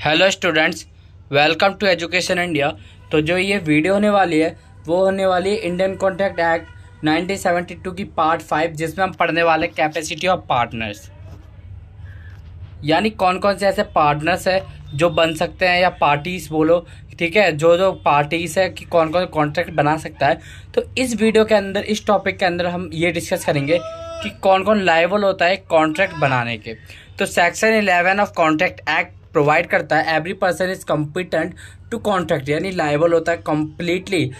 Hello students, welcome to education India. तो जो ये वीडियो होने वाली है वो होने वाली है इंडियन कॉन्ट्रैक्ट एक्ट 1972 की पार्ट 5, जिसमें हम पढ़ने वाले कैपेसिटी ऑफ पार्टनर्स, यानी कौन कौन से ऐसे पार्टनर्स है जो बन सकते हैं, या पार्टीज बोलो, ठीक है, जो जो पार्टीज है कि कौन कौन कॉन्ट्रैक्ट बना सकता है। तो इस वीडियो के अंदर, इस टॉपिक के अंदर हम ये डिस्कस करेंगे कि कौन कौन लायबल होता है कॉन्ट्रैक्ट बनाने के। तो section 11 of contract act provide करता है every person is competent to contract, यानी लायबल होता है, कंप्लीटली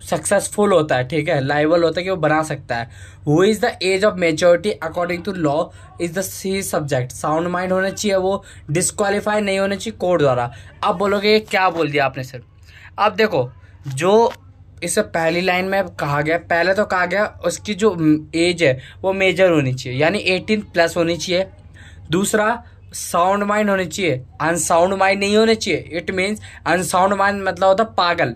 सक्सेसफुल होता है, ठीक है, लायबल होता है कि वो बना सकता है। Who is the age of maturity according to law is the see subject, sound mind होना चाहिए, वो डिस्क्वालीफाई नहीं होना चाहिए कोर्ट द्वारा। अब बोलोगे ये क्या बोल दिया आपने सर। अब देखो, जो इससे पहली लाइन में कहा गया, पहले तो कहा गया उसकी जो एज है वो मेजर होनी चाहिए, यानी 18+ होनी चाहिए। दूसरा, साउंड माइंड होनी चाहिए, अनसाउंड माइंड नहीं होने चाहिए। इट मीन्स अनसाउंड माइंड मतलब होता पागल,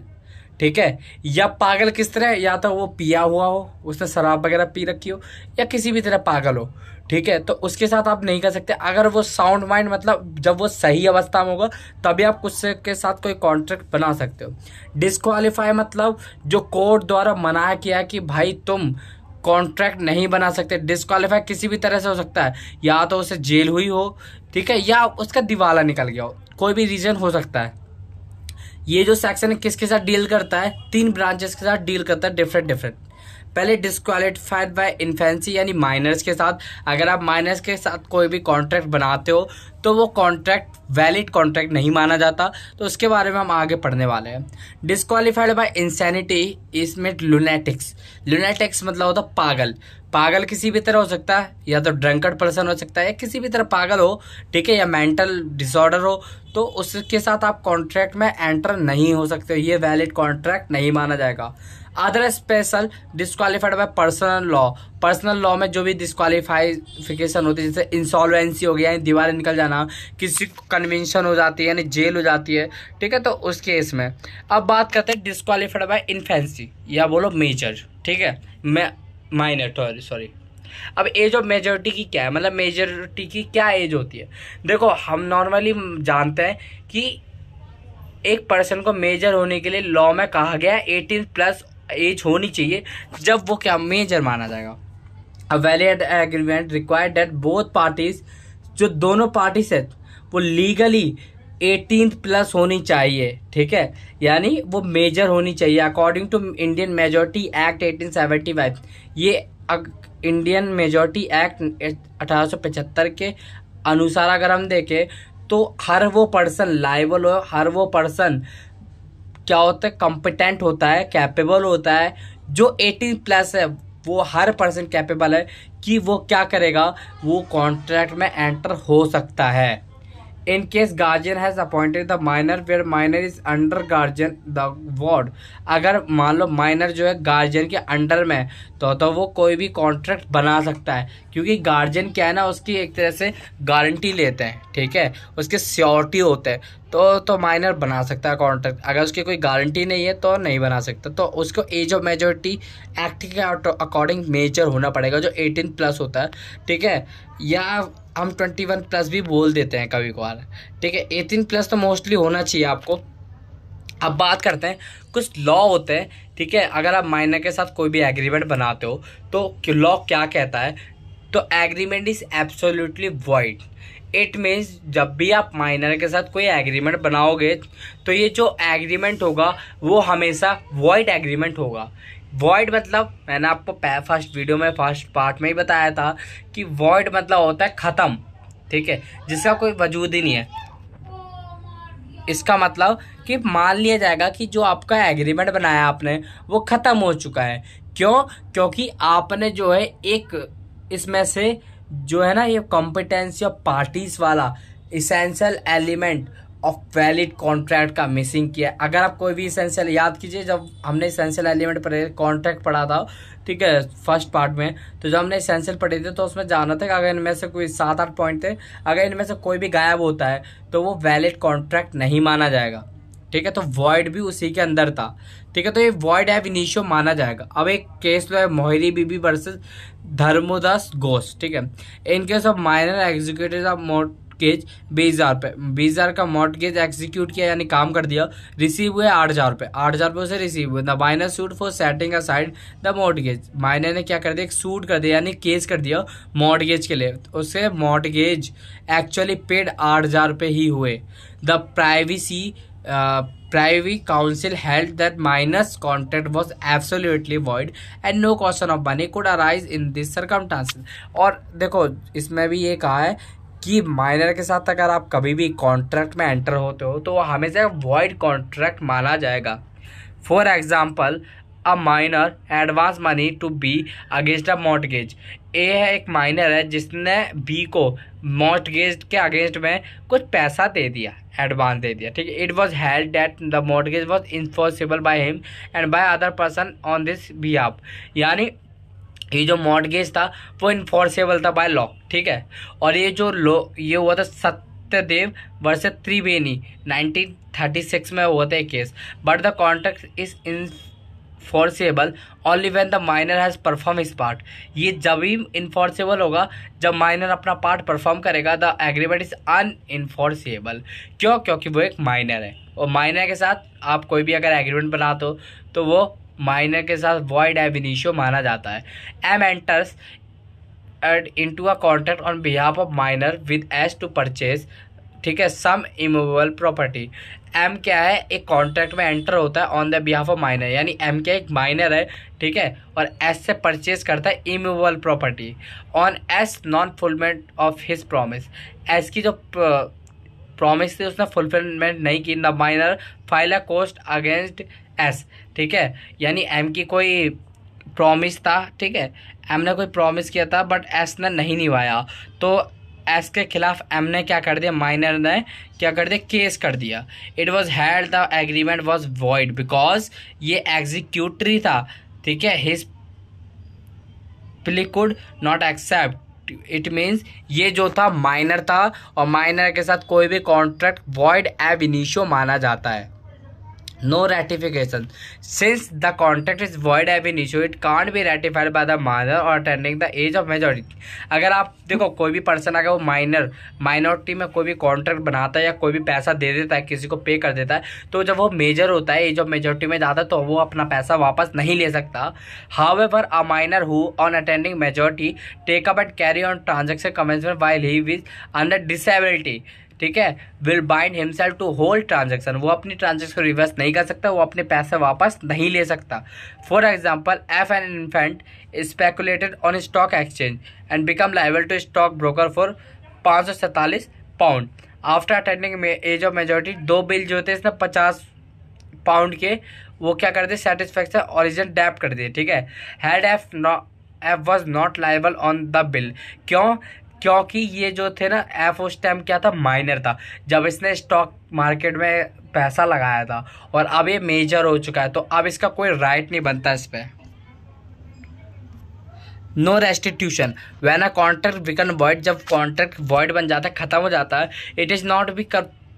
ठीक है। या पागल किस तरह, या तो वो पिया हुआ हो, उसने शराब वगैरह पी रखी हो, या किसी भी तरह पागल हो, ठीक है, तो उसके साथ आप नहीं कर सकते। अगर वो साउंड माइंड मतलब जब वो सही अवस्था में होगा तभी आप उससे के साथ कोई कॉन्ट्रैक्ट बना सकते हो। डिस्क्वालीफाई मतलब जो कोर्ट द्वारा मना किया कि भाई तुम कॉन्ट्रैक्ट नहीं बना सकते। डिस्क्वालीफाई किसी भी तरह से हो सकता है, या तो उसे जेल हुई हो, ठीक है, या उसका दिवाला निकल गया हो, कोई भी रीजन हो सकता है। ये जो सेक्शन है किसके साथ डील करता है, 3 ब्रांचेस के साथ डील करता है, डिफरेंट। पहले डिस्क्वालिफाइड बाय इन्फेंसी, यानी माइनर्स के साथ। अगर आप माइनर्स के साथ कोई भी कॉन्ट्रैक्ट बनाते हो तो वो कॉन्ट्रैक्ट वैलिड कॉन्ट्रैक्ट नहीं माना जाता, तो उसके बारे में हम आगे पढ़ने वाले हैं। डिस्क्वालिफाइड बाय इंसैनिटी, इसमें लुनेटिक्स, लुनेटिक्स मतलब होता पागल। पागल किसी भी तरह हो सकता है, या तो ड्रंकर्ड पर्सन हो सकता है, या किसी भी तरह पागल हो, ठीक है, या मेंटल डिसऑर्डर हो, तो उसके साथ आप कॉन्ट्रैक्ट में एंटर नहीं हो सकते, ये वैलिड कॉन्ट्रैक्ट नहीं माना जाएगा। Other special disqualified bye personal law, personal law में जो भी डिस्क्वालीफिकेशन होती है, जैसे इंसॉल्वेंसी हो गया, यानी दीवार निकल जाना, किसी को कन्विंशन हो जाती है, यानी जेल हो जाती है, ठीक है, तो उस केस में। अब बात करते हैं डिस्क्वालीफाइड बाय इन्फेंसी, या बोलो मेजर, ठीक है, माइनर, सॉरी। अब एज ऑफ मेजोरिटी की क्या है, मतलब मेजोरिटी की क्या एज होती है। देखो, हम नॉर्मली जानते हैं कि एक पर्सन को मेजर होने के लिए लॉ में कहा गया है 18+ एज होनी चाहिए, जब वो क्या मेजर माना जाएगा। A valid agreement required that both parties, जो दोनों पार्टीज है वो लीगली 18+ होनी चाहिए, ठीक है, यानी वो मेजर होनी चाहिए according to Indian majority act 1875। ये इंडियन मेजोरिटी एक्ट 1875 के अनुसार अगर हम देखें तो हर वो पर्सन लायबल हो, हर वो पर्सन क्या होता है, कॉम्पिटेंट होता है, कैपेबल होता है। जो 18+ है वो हर पर्सन कैपेबल है कि वो क्या करेगा, वो कॉन्ट्रैक्ट में एंटर हो सकता है। In case guardian has appointed the minor where minor is under guardian the ward, अगर मान लो माइनर जो है गार्जियन के अंडर में, तो वो कोई भी कॉन्ट्रैक्ट बना सकता है, क्योंकि गार्जियन क्या है ना, उसकी एक तरह से गारंटी लेते हैं, ठीक है, उसके श्योरिटी होते हैं, तो माइनर बना सकता है कॉन्ट्रैक्ट। अगर उसकी कोई गारंटी नहीं है तो नहीं बना सकता, तो उसको एज ऑफ मेजोरिटी एक्ट के अकॉर्डिंग मेजर होना पड़ेगा, जो 18+ होता है, ठीक है, या हम 21+ भी बोल देते हैं कभी कभार, ठीक है। 18+ तो मोस्टली होना चाहिए आपको। अब बात करते हैं, कुछ लॉ होते हैं, ठीक है, अगर आप माइनर के साथ कोई भी एग्रीमेंट बनाते हो तो लॉ क्या कहता है, तो agreement is absolutely void. It means जब भी आप माइनर के साथ कोई एग्रीमेंट बनाओगे तो ये जो एग्रीमेंट होगा वो हमेशा वॉइड एग्रीमेंट होगा। वॉइड मतलब मैंने आपको फर्स्ट वीडियो में फर्स्ट पार्ट में ही बताया था कि वॉइड मतलब होता है ख़त्म, ठीक है, जिसका कोई वजूद ही नहीं है। इसका मतलब कि मान लिया जाएगा कि जो आपका एग्रीमेंट बनाया आपने वो ख़त्म हो चुका है। क्यों? क्योंकि आपने जो है एक इसमें से जो है ना, ये कॉम्पिटेंसी ऑफ पार्टीज वाला essential element of valid contract का मिसिंग किया। अगर आप कोई भी इसेंशियल, याद कीजिए जब हमने इसेंशियल एलिमेंट पर कॉन्ट्रैक्ट पढ़ा था, ठीक है, फर्स्ट पार्ट में, तो जब हमने इसेंशियल पढ़े थे तो उसमें जाना था कि अगर इनमें से कोई 7-8 पॉइंट थे, अगर इनमें से कोई भी गायब होता है तो वो वैलिड कॉन्ट्रैक्ट नहीं माना जाएगा, ठीक है, तो वॉइड भी उसी के अंदर था, ठीक है, तो ये वॉइड एब इनिशियो माना जाएगा। अब एक केस जो है मोहिरी बीबी वर्सेस धर्मोदास घोष, ठीक है, in case of minor executive of mortgage 20,000 का मॉर्टगेज एग्जीक्यूट किया यानी काम कर दिया, रिसीव हुए 8,000 उसे रिसीव हुए। The minor suit for setting aside the mortgage, minor ने क्या कर दिया, एक सूट कर दिया यानी केस कर दिया मॉर्टगेज के लिए, उसे मॉर्टगेज एक्चुअली पेड 8,000 ही हुए। The Privy Council held that minor's contract was absolutely void and no question of money could arise in these circumstances। और देखो इसमें भी ये कहा है कि माइनर के साथ अगर आप कभी भी कॉन्ट्रैक्ट में एंटर होते हो तो वो हमेशा वॉइड कॉन्ट्रैक्ट माना जाएगा। For example a minor advance money to be against a mortgage, ए है एक माइनर है जिसने बी को मॉर्टगेज के अगेंस्ट में कुछ पैसा दे दिया, एडवांस दे दिया, ठीक है। It was held that the mortgage was enforceable by him and by other person on this behalf, यानी ये जो मॉर्टगेज था वो इन्फोर्सेबल था बाय लॉ, ठीक है। और ये जो ये हुआ था सत्यदेव वर्सेस त्रिवेणी 1936 में हुआ था एक case. But the contract is enforceable only when the minor has perform his part, ये जब ही इनफोर्सेबल होगा जब माइनर अपना पार्ट परफॉर्म करेगा। द एग्रीमेंट इज अनइनफोर्सेबल, क्यों? क्योंकि वो एक माइनर है और माइनर के साथ आप कोई भी अगर एग्रीमेंट बनाते हो तो वो माइनर के साथ वॉइड एब इनिशियो माना जाता है। M enters into a contract on behalf of minor with S to purchase, ठीक है, सम इमूवेबल प्रॉपर्टी। एम क्या है, एक कॉन्ट्रैक्ट में एंटर होता है on the behalf of minor, यानी एम क्या एक माइनर है, ठीक है, और एस से परचेज करता है immovable property on S non fulfilment of his promise. S की जो प्रॉमिस थी उसने फुलफिलमेंट नहीं की। The minor file a cost against S, ठीक है, यानी एम की कोई प्रॉमिस था, ठीक है, एम ने कोई प्रॉमिस किया था बट एस ने नहीं निभाया, तो एस के खिलाफ एम ने क्या कर दिया, माइनर ने क्या कर दिया, केस कर दिया। It was held the agreement was void because ये एग्जीक्यूटरी था, ठीक है, his plea could not accept. It means ये जो था माइनर था और माइनर के साथ कोई भी कॉन्ट्रैक्ट वॉइड एब इनिशियो माना जाता है। No ratification, since the contract is void ab initio it can't be ratified by the minor or attending the age of majority। अगर आप देखो कोई भी पर्सन अगर वो माइनॉरिटी में कोई भी कॉन्ट्रैक्ट बनाता है या कोई भी पैसा दे देता है, किसी को पे कर देता है, तो जब वो मेजर होता है, एज ऑफ मेजोरिटी में जाता है, तो वो अपना पैसा वापस नहीं ले सकता। However a minor who on attending majority take up and carry on transaction commencement while he is under disability, ठीक है, will bind himself to hold transaction, वो अपनी ट्रांजेक्शन रिवर्स नहीं कर सकता, वो अपने पैसे वापस नहीं ले सकता। For example F an infant speculated on stock exchange and become liable to stock broker for 547 pound after attending age of majority. 2 bill जो थे इसने 50 पाउंड के वो क्या कर दिए, सेटिस्फैक्शन ओरिजिन डैप कर दिए, ठीक है। Had F was not liable on the bill, क्यों? क्योंकि ये जो थे ना, एफ उस टाइम क्या था, माइनर था जब इसने स्टॉक मार्केट में पैसा लगाया था, और अब ये मेजर हो चुका है, तो अब इसका कोई राइट नहीं बनता इस पर। No restitution when a contract become void, जब कॉन्ट्रैक्ट वॉइड बन जाता है, खत्म हो जाता है, it is not be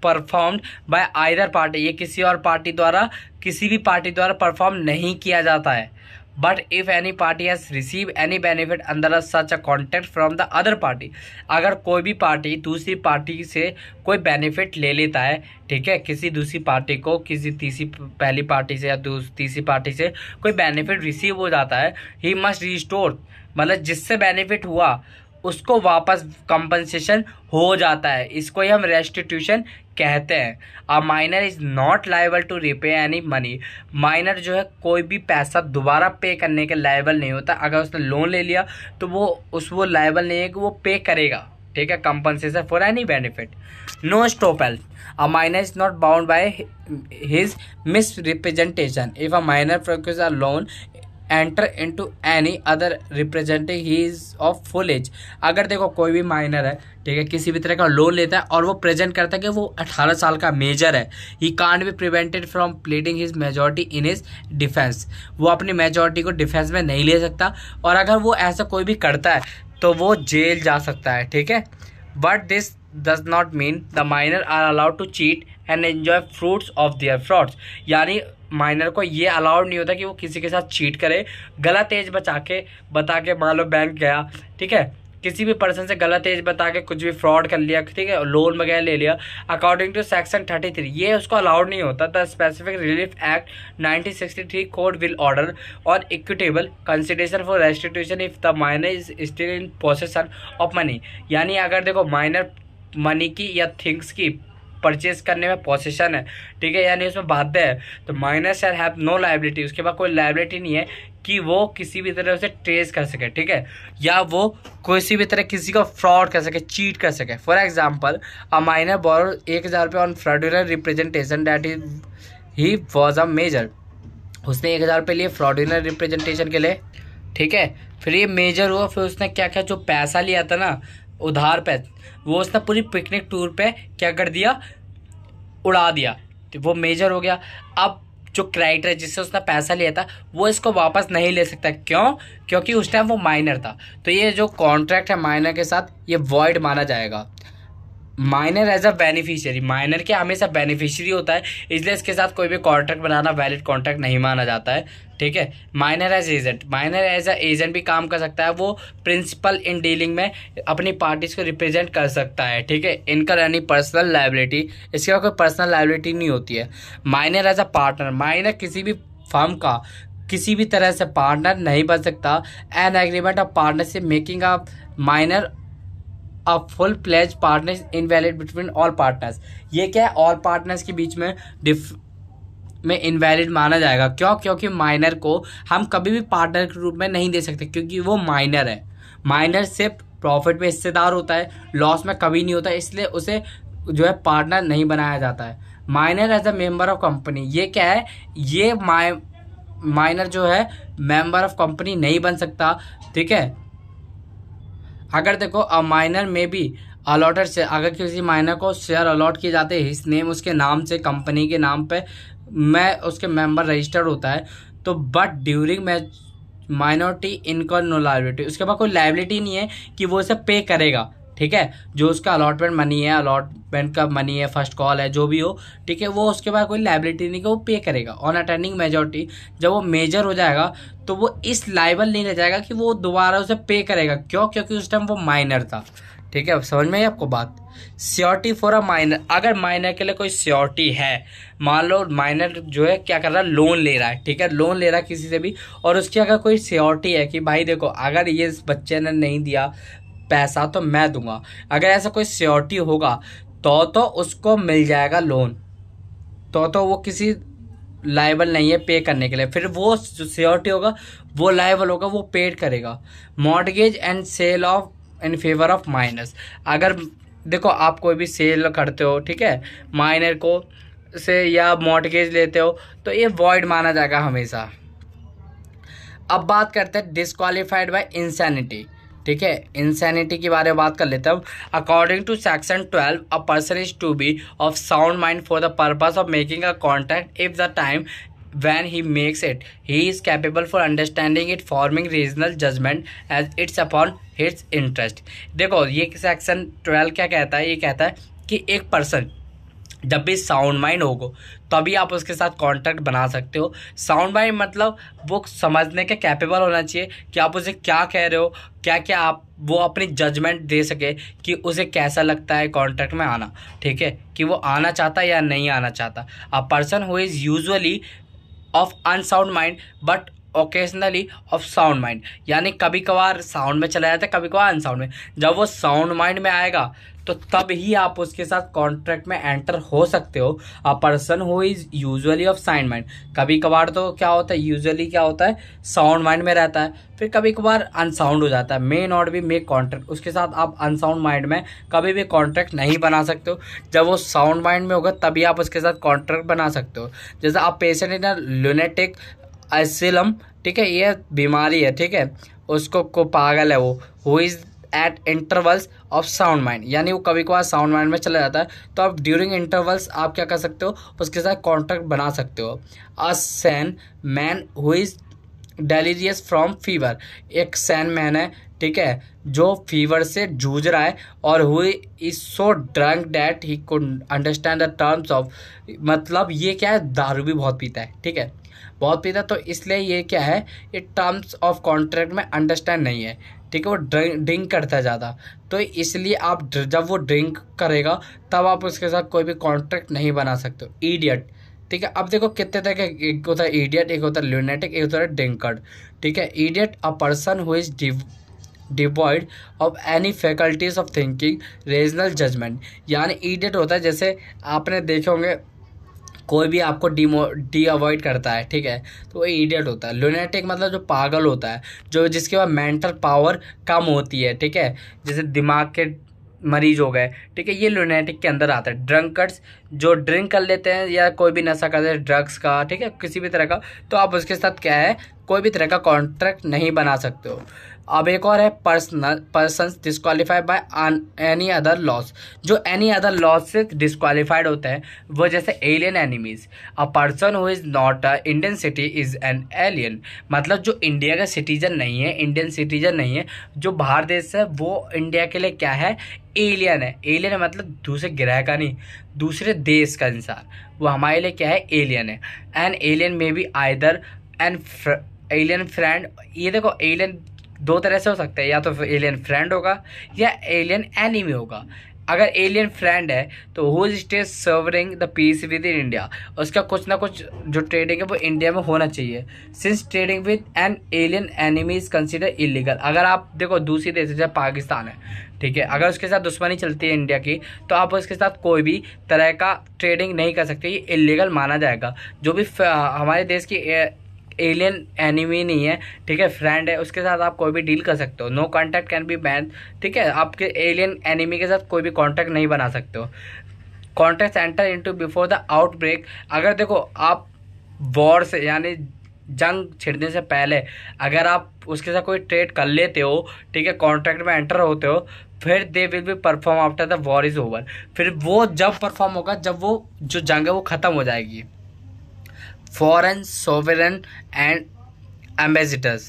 performed by either party, ये किसी और पार्टी द्वारा, किसी भी पार्टी द्वारा परफॉर्म नहीं किया जाता है। But if any party has receive any benefit under such a contract from the other party, अगर कोई भी पार्टी दूसरी पार्टी से कोई बेनिफिट ले लेता है, ठीक है, किसी दूसरी पार्टी को किसी तीसरी पहली पार्टी से या तीसरी पार्टी से कोई बेनिफिट रिसीव हो जाता है, ही मस्ट रिस्टोर, मतलब जिससे बेनिफिट हुआ उसको वापस कंपनसेशन हो जाता है, इसको ही हम रेस्टिट्यूशन कहते हैं। A minor is not liable to repay any money, minor जो है कोई भी पैसा दोबारा पे करने के लायबल नहीं होता। अगर उसने लोन ले लिया तो वो लायबल नहीं है कि वो पे करेगा, ठीक है, compensation for any benefit. No estoppel, a minor is not bound by his misrepresentation if a minor procures a loan enter into any other representing he is of full age. अगर देखो कोई भी minor है, ठीक है, किसी भी तरह का लोन लेता है और वो प्रेजेंट करता है कि वो 18 साल का मेजर है, he can't be prevented from pleading his majority in his defence, वो अपनी मेजोरिटी को डिफेंस में नहीं ले सकता, और अगर वो ऐसा कोई भी करता है तो वो जेल जा सकता है, ठीक है। But this does not mean the minor are allowed to cheat and enjoy fruits of their frauds, यानी माइनर को ये अलाउड नहीं होता कि वो किसी के साथ चीट करे, गलत एज बता के मान लो बैंक गया, ठीक है, किसी भी पर्सन से गलत एज बता के कुछ भी फ्रॉड कर लिया, ठीक है, लोन वगैरह ले लिया, अकॉर्डिंग टू सेक्शन 33 ये उसको अलाउड नहीं होता। The specific relief act 1963 court will order और equitable consideration for restitution if the minor is still in possession of money. यानी अगर देखो माइनर मनी की या थिंग्स की परचेज करने में पोसेशन है, ठीक है, यानी उसमें बाध्य है, तो minor shall have no liability, उसके बाद कोई लायबिलिटी नहीं है कि वो किसी भी तरह से ट्रेस कर सके, ठीक है, या वो किसी भी तरह किसी को फ्रॉड कर सके, चीट कर सके। For example a minor borrow 1000 रुपये on fraudulent representation that is he was a major, उसने 1000 रुपये लिए फ्रॉडुलेंट रिप्रेजेंटेशन के लिए, ठीक है, फिर ये मेजर हुआ, फिर उसने क्या क्या जो पैसा लिया था ना उधार पे, वो उसने पूरी पिकनिक टूर पे क्या कर दिया, उड़ा दिया, तो वो मेजर हो गया। अब जो क्राइटेरिया जिससे उसने पैसा लिया था वो इसको वापस नहीं ले सकता, क्यों? क्योंकि उस टाइम वो माइनर था, तो ये जो कॉन्ट्रैक्ट है माइनर के साथ ये वॉइड माना जाएगा। Minor as a beneficiary, minor क्या हमेशा बेनिफिशियरी होता है, इसलिए इसके साथ कोई भी कॉन्ट्रैक्ट बनाना वैलिड कॉन्ट्रैक्ट नहीं माना जाता है, ठीक है। Minor as agent, minor as a agent भी काम कर सकता है, वो प्रिंसिपल इन डीलिंग में अपनी पार्टीज को रिप्रेजेंट कर सकता है, ठीक है। इनका यानी पर्सनल लायबिलिटी, इसके बाद कोई पर्सनल लायबिलिटी नहीं होती है। Minor as a partner, minor किसी भी फर्म का किसी भी तरह से पार्टनर नहीं बन सकता। An agreement of partnership making a minor a full pledge partner invalid between all partners, ये क्या है, ऑल पार्टनर्स के बीच में इनवैलिड माना जाएगा। क्यों? क्योंकि माइनर को हम कभी भी पार्टनर के रूप में नहीं दे सकते, क्योंकि वो माइनर है। माइनर सिर्फ प्रॉफिट में हिस्सेदार होता है, लॉस में कभी नहीं होता, इसलिए उसे जो है पार्टनर नहीं बनाया जाता है। Minor as a member of company, ये क्या है, ये माइनर जो है मेंबर ऑफ कंपनी नहीं बन सकता, ठीक है। अगर देखो अ माइनर में भी अलॉटेड शेयर, अगर किसी माइनर को शेयर अलॉट किए जाते हैं हिज नेम, उसके नाम से, कंपनी के नाम पे मैं उसके मेंबर रजिस्टर्ड होता है, तो but during minority income no liability, उसके बाद कोई लायबिलिटी नहीं है कि वो इसे पे करेगा, ठीक है। जो उसका अलॉटमेंट मनी है, अलॉटमेंट का मनी है, फर्स्ट कॉल है, जो भी हो, ठीक है, वो उसके बाद कोई लायबिलिटी नहीं कि वो पे करेगा। ऑन अटेंडिंग मेजॉरिटी, जब वो मेजर हो जाएगा तो वो इस लायबल नहीं रह जाएगा कि वो दोबारा उसे पे करेगा। क्यों? क्योंकि उस टाइम वो माइनर था, ठीक है। अब समझ में आई आपको बात। श्योरिटी फॉर अ माइनर, अगर माइनर के लिए कोई श्योरिटी है, मान लो माइनर जो है क्या कर रहा है, लोन ले रहा है, ठीक है, लोन ले रहा है किसी से भी, और उसकी अगर कोई श्योरिटी है कि भाई देखो अगर ये इस बच्चे ने नहीं दिया पैसा तो मैं दूंगा, अगर ऐसा कोई श्योरिटी होगा तो उसको मिल जाएगा लोन, तो वो किसी लायबल नहीं है पे करने के लिए। फिर वो जो श्योरिटी होगा वो लायबल होगा, वो पेड करेगा। Mortgage and sale of in favour of minors, अगर देखो आप कोई भी सेल करते हो, ठीक है, माइनर को से या मॉर्गेज लेते हो, तो ये वॉइड माना जाएगा हमेशा। अब बात करते हैं डिस्क्वालीफाइड बाय इंसैनिटी, ठीक है, इंसैनिटी के बारे में बात कर लेते हैं। According to section 12 a person is to be of sound mind for the purpose of making a contract if the time when he makes it he is capable for understanding it, forming reasonable judgment as it's upon his interest। देखो ये section 12 क्या कहता है, ये कहता है कि एक पर्सन जब भी साउंड माइंड होगा तभी आप उसके साथ कॉन्ट्रैक्ट बना सकते हो। साउंड माइंड मतलब वो समझने के कैपेबल होना चाहिए कि आप उसे क्या कह रहे हो, क्या क्या आप वो अपनी जजमेंट दे सके कि उसे कैसा लगता है कॉन्ट्रैक्ट में आना, ठीक है, कि वो आना चाहता है या नहीं आना चाहता। अ person who is usually of unsound mind but occasionally of sound mind, यानी कभी कभार साउंड में चला जाता है, कभी कभार अनसाउंड में। जब वो साउंड माइंड में आएगा तो तब ही आप उसके साथ कॉन्ट्रैक्ट में एंटर हो सकते हो। अ person who is usually of sound mind, कभी कभार तो क्या होता है, यूजुअली क्या होता है, साउंड माइंड में रहता है, फिर कभी कभार अनसाउंड हो जाता है। May not be make contract, उसके साथ आप अनसाउंड माइंड में कभी भी कॉन्ट्रैक्ट नहीं बना सकते हो। जब वो साउंड माइंड में होगा तभी आप उसके साथ कॉन्ट्रैक्ट बना सकते हो। जैसे आप पेशेंट इन अ लुनेटिक एसिलम, ठीक है, ये बीमारी है, ठीक है, उसको को पागल है वो, who is eight intervals of sound mind, यानी वो कभी कभार साउंड माइंड में चला जाता है, तो आप ड्यूरिंग इंटरवल्स आप क्या कर सकते हो, उसके साथ कॉन्ट्रैक्ट बना सकते हो। A sane man who is delirious from fever, एक सैन मैन है, ठीक है, जो फीवर से जूझ रहा है, और who is so drunk that he could understand the terms of, मतलब ये क्या है, दारू भी बहुत पीता है, ठीक है, बहुत पीता, तो इसलिए ये क्या है, ये टर्म्स ऑफ कॉन्ट्रैक्ट में अंडरस्टैंड नहीं है, ठीक है, वो ड्रिंक करता है ज़्यादा, तो इसलिए आप जब वो ड्रिंक करेगा तब आप उसके साथ कोई भी कॉन्ट्रैक्ट नहीं बना सकते हो। ईडियट, ठीक है। अब देखो कितने तरह के, एक होता है ईडियट, एक होता है ल्यूनेटिक, एक होता है ड्रिंकर्ड, ठीक है। Idiot a person who is devoid of any faculties of thinking rational judgement, यानी ईडियट होता है, जैसे आपने देखे होंगे कोई भी आपको डी अवॉइड करता है, ठीक है, तो वो इडियट होता है। लुनेटिक मतलब जो पागल होता है, जो जिसके पास मेंटल पावर कम होती है, ठीक है, जैसे दिमाग के मरीज हो गए, ठीक है, ये लुनेटिक के अंदर आता है। ड्रंकर्ड्स जो ड्रिंक कर लेते हैं या कोई भी नशा करते हैं ड्रग्स का, ठीक है, किसी भी तरह का, तो आप उसके साथ क्या है, कोई भी तरह का कॉन्ट्रैक्ट नहीं बना सकते हो। अब एक और है persons disqualified by any other laws, जो एनी अदर लॉस से डिस्क्वालीफाइड होते हैं, वो जैसे alien enemies. A person who is not a Indian city is an alien, मतलब जो इंडिया का सिटीजन नहीं है, इंडियन सिटीजन नहीं है, जो बाहर देश से, वो इंडिया के लिए क्या है, एलियन है। एलियन मतलब दूसरे ग्रह का नहीं, दूसरे देश का इंसान, वो हमारे लिए क्या है, एलियन है। एन एलियन में be either an alien friend, ये देखो एलियन दो तरह से हो सकता है, या तो एलियन फ्रेंड होगा या एलियन एनिमी होगा। अगर एलियन फ्रेंड है तो who stays serving the peace with in India, उसका कुछ ना कुछ जो ट्रेडिंग है वो इंडिया में होना चाहिए। Since trading with an alien enemy is consider illegal, अगर आप देखो दूसरी देश जैसे पाकिस्तान है, ठीक है, अगर उसके साथ दुश्मनी चलती है इंडिया की, तो आप उसके साथ कोई भी तरह का ट्रेडिंग नहीं कर सकते, ये इलीगल माना जाएगा। जो भी हमारे देश की एलियन एनिमी नहीं है, ठीक है, फ्रेंड है, उसके साथ आप कोई भी डील कर सकते हो। No contact can be ban, ठीक है, आपके एलियन एनिमी के साथ कोई भी कॉन्टैक्ट नहीं बना सकते हो। Contact enter into before the outbreak, अगर देखो आप वॉर से यानी जंग छिड़ने से पहले अगर आप उसके साथ कोई ट्रेड कर लेते हो, ठीक है, कॉन्ट्रैक्ट में एंटर होते हो, फिर they will be perform after the war is over, फिर वो जब परफॉर्म होगा जब वो जो जंग है वो ख़त्म हो जाएगी। फॉरेन सोवरेन एंड एम्बेसडर्स,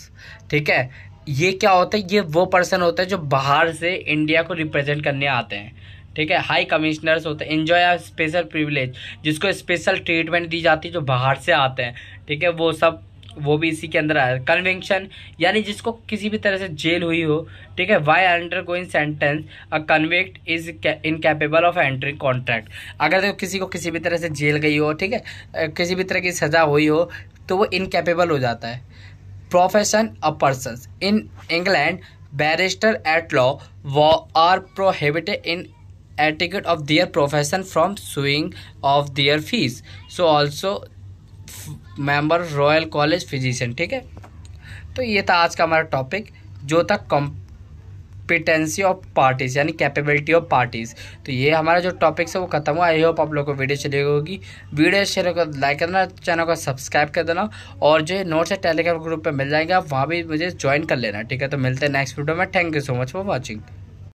ठीक है, ये क्या होता है, ये वो पर्सन होते हैं जो बाहर से इंडिया को रिप्रेजेंट करने आते हैं, ठीक है। हाई कमिश्नर्स होते हैं, एंजॉय अ स्पेशल प्रिविलेज, जिसको स्पेशल ट्रीटमेंट दी जाती है जो बाहर से आते हैं, ठीक है, वो सब वो भी इसी के अंदर आया। कन्विक्शन यानी जिसको किसी भी तरह से जेल हुई हो, ठीक है। Y undergoing sentence a convict is incapable of entering contract, अगर देखो किसी को किसी भी तरह से जेल गई हो, ठीक है, किसी भी तरह की सज़ा हुई हो, तो वो इनकैपेबल हो जाता है। Profession of persons in England, barrister at law are prohibited in etiquette of their profession from suing of their fees, so also member royal college physician, ठीक है। तो ये था आज का हमारा टॉपिक जो था कॉम्पिटेंसी ऑफ पार्टीज यानी कैपेबिलिटी ऑफ पार्टीज। तो ये हमारा जो टॉपिक है वो खत्म हुआ। आई होप आप लोगों को वीडियो चली होगी। वीडियो शेयर को लाइक करना, चैनल को सब्सक्राइब कर देना, और जो नोट्स है टेलीग्राम ग्रुप पे मिल जाएंगे, आप वहाँ भी मुझे ज्वाइन कर लेना, ठीक है। तो मिलते हैं नेक्स्ट वीडियो में। Thank you so much for watching.